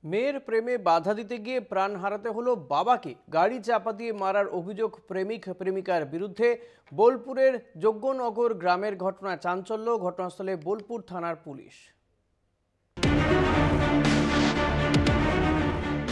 মেয়ের প্রেমে বাধা দিতে গিয়ে প্রাণ হারাতে হলো বাবাকে। গাড়ি চাপা দিয়ে মারার অভিযোগ প্রেমিক প্রেমিকার বিরুদ্ধে। বোলপুরের যজ্ঞনগর গ্রামের ঘটনা চাঞ্চল্য। ঘটনাস্থলে বোলপুর থানার পুলিশ।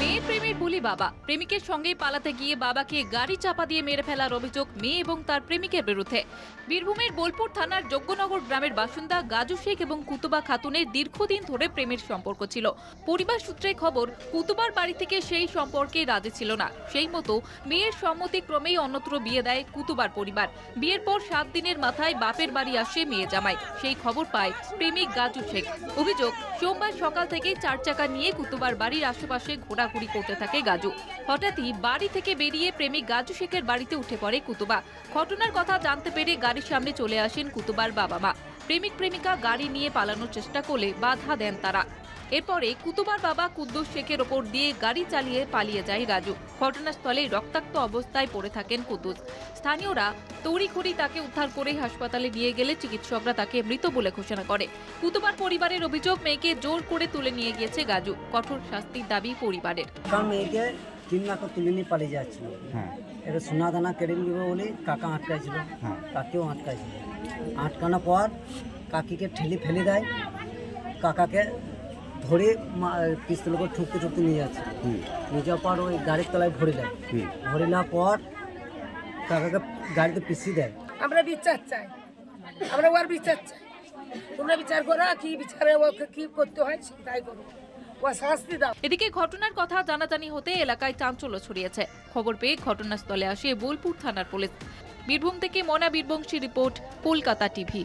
মেয়ের প্রেমের বুলি বাবা, প্রেমিকের সঙ্গে পালাতে গিয়ে বাবাকে গাড়ি চাপা দিয়ে মেরে ফেলার অভিযোগ মেয়ে এবং তার প্রেমিকের বিরুদ্ধে। বীরভূমের বোলপুর থানার যজ্ঞনগর গ্রামের বাসিন্দা গাজু শেখ এবং কুতুবা খাতুনের দীর্ঘদিন ধরে প্রেমের সম্পর্ক ছিল। পরিবার সূত্রে খবর, কুতুবার বাড়ি থেকে সেই সম্পর্কে রাজি ছিল না। সেই মতো মেয়ের সম্মতিক্রমেই অন্যত্র বিয়ে দেয় কুতুবার পরিবার। বিয়ের পর 7 দিনের মাথায় বাপের বাড়ি আসে মেয়ে জামাই। সেই খবর পায় প্রেমিক গাজু শেখ। অভিযোগ, সোমবার সকাল থেকে 4 চাকা নিয়ে কুতুবার বাড়ির আশেপাশে ঘোরাঘুরি করতে থাকে গাজু। হঠাৎই বাড়ি থেকে বেরিয়ে প্রেমিক গাজু শেখের বাড়িতে উঠে পড়ে কুতুবা। ঘটনার কথা জানতে পেরে গাড়ির সামনে চলে আসেন কুতুবার বাবা মা। প্রেমিক প্রেমিকা গাড়ি নিয়ে পালানোর চেষ্টা করলে বাধা দেন তারা। এরপরে কুতুবার বাবা কুদ্দুস শেখের ওপর দিয়ে গাড়ি চালিয়ে পালিয়ে যায় গাজু। ঘটনাস্থলে রক্তাক্ত অবস্থায় পড়ে থাকেন কুদ্দুস। স্থানীয়রা তড়িঘড়ি তাকে উদ্ধার করে হাসপাতালে নিয়ে গেলে চিকিৎসকরা তাকে মৃত বলে ঘোষণা করে। কুতুবার পরিবারের অভিযোগ, মেয়েকে জোর করে তুলে নিয়ে গিয়েছে গাজু। কঠোর শাস্তির দাবি পরিবারের। মেয়েকে কিডন্যাপ তুলে নিয়ে পালিয়ে যাচ্ছিল। এটা সোনা দানা কেড়ে নিবে বলে কাকা আটকাইছিল, কাকেও আটকাইছিল। আটকানোর পর কাকিকে ঠেলে ফেলে দেয়, কাকাকে ধরে পিস্তল করে ঠুকতে ঠুকতে নিয়ে যাচ্ছে। নিয়ে যাওয়ার পর ওই গাড়ির তলায় ভরে দেয়। ভরে নেওয়ার পর কাকাকে গাড়িতে পিছিয়ে দেয়। আমরা বিচার চাই, আমরা ওর বিচার চাই। তোমরা বিচার করো, কি বিচারে ওকে কি করতে হয় তাই করো, ও শাস্তি দাও। এদিকে ঘটনার কথা জানাজানি হতে এলাকায় চাঞ্চল্য ছড়িয়েছে। খবর পেয়ে ঘটনাস্থলে আসে বোলপুর থানার পুলিশ। বীরভূম থেকে মনা বীরবংশী রিপোর্ট, কলকাতা টিভি।